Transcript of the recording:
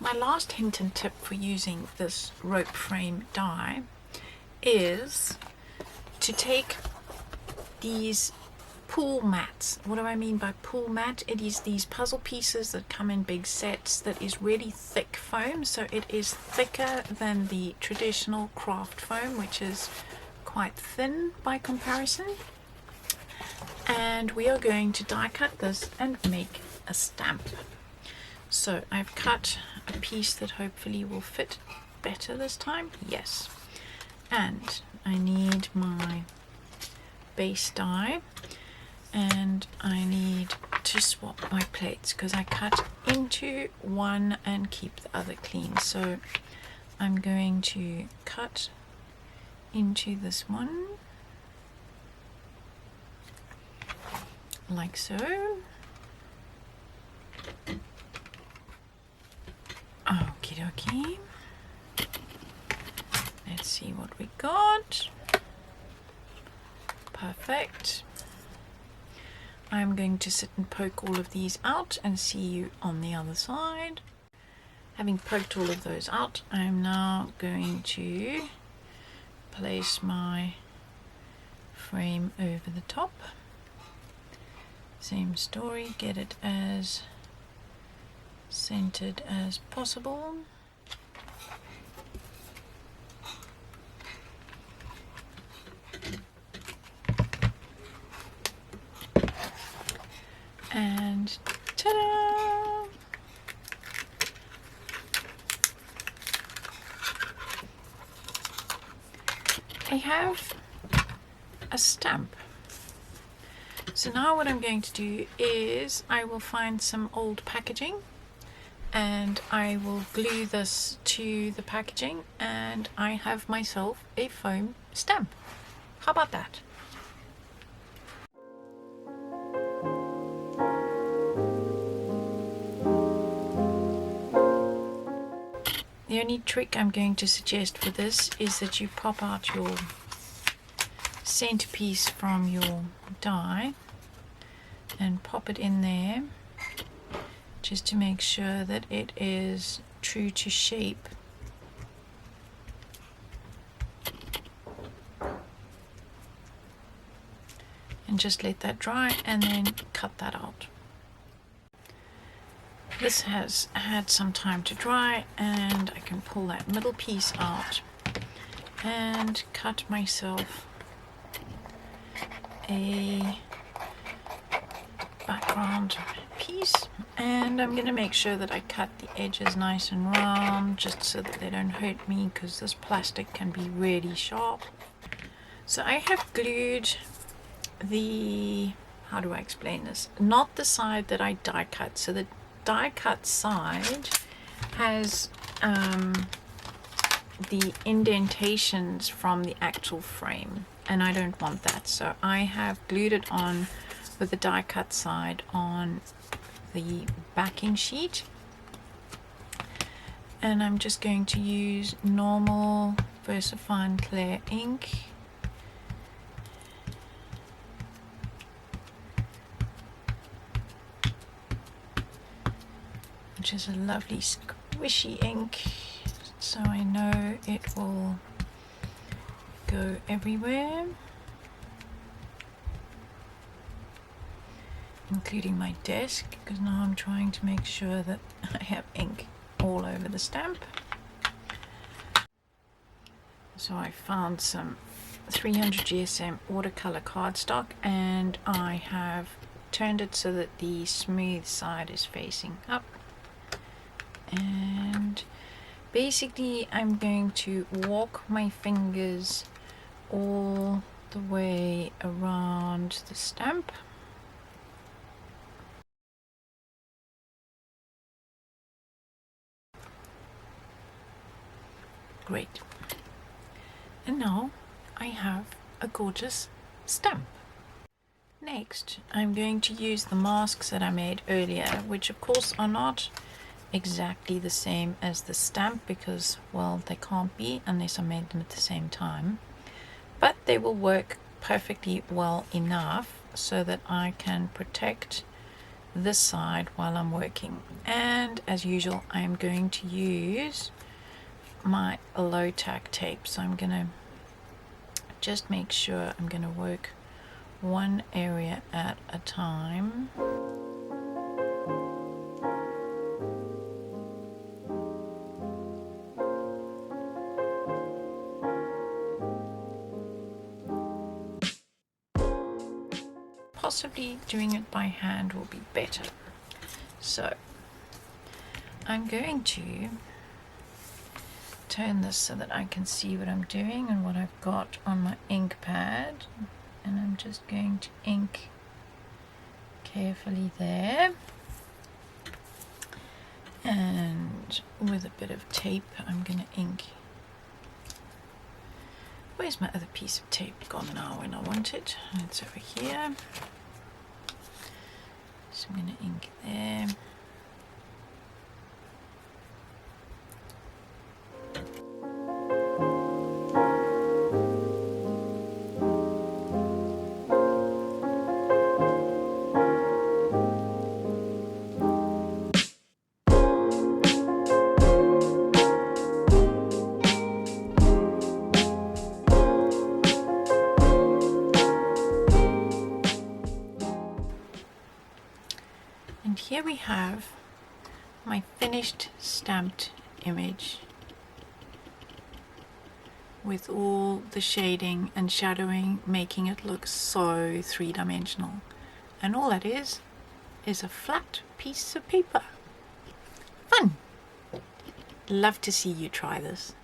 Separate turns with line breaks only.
My last hint and tip for using this rope frame die is to take these pool mats. What do I mean by pool mat? It is these puzzle pieces that come in big sets that is really thick foam, so it is thicker than the traditional craft foam, which is quite thin by comparison. And we are going to die cut this and make a stamp. So I've cut a piece that hopefully will fit better this time. Yes. And I need my base die, and I need to swap my plates because I cut into one and keep the other clean. So I'm going to cut into this one like so. Okie dokie. Let's see what we got. Perfect. I'm going to sit and poke all of these out and see you on the other side. Having poked all of those out, I'm now going to place my frame over the top. Same story, get it as centered as possible. And ta-da! I have a stamp. So now what I'm going to do is I will find some old packaging and I will glue this to the packaging, and I have myself a foam stamp. How about that? The only trick I'm going to suggest for this is that you pop out your centerpiece from your die and pop it in there, just to make sure that it is true to shape. And just let that dry and then cut that out. This has had some time to dry, and I can pull that middle piece out and cut myself a background piece. And I'm going to make sure that I cut the edges nice and round, just so that they don't hurt me, because this plastic can be really sharp. So I have glued the, how do I explain this? Not the side that I die cut. So the die cut side has the indentations from the actual frame, and I don't want that, so I have glued it on with the die cut side on the backing sheet. And I'm just going to use normal VersaFine clear ink, which is a lovely squishy ink, so I know it will go everywhere, including my desk, because now I'm trying to make sure that I have ink all over the stamp. So I found some 300 GSM watercolor cardstock, and I have turned it so that the smooth side is facing up. And basically I'm going to walk my fingers all the way around the stamp. Great. And now I have a gorgeous stamp. Next, I'm going to use the masks that I made earlier, which of course are not exactly the same as the stamp, because, well, they can't be unless I made them at the same time, but they will work perfectly well enough so that I can protect this side while I'm working. And as usual, I'm going to use my low tack tape. So I'm going to just make sure I'm going to work one area at a time. Possibly doing it by hand will be better. So I'm going to turn this so that I can see what I'm doing and what I've got on my ink pad, and I'm just going to ink carefully there, and with a bit of tape I'm going to ink. Where's my other piece of tape gone now when I want it? It's over here. So I'm going to ink there. And here we have my finished stamped image with all the shading and shadowing, making it look so three-dimensional. And all that is a flat piece of paper. Fun! Love to see you try this.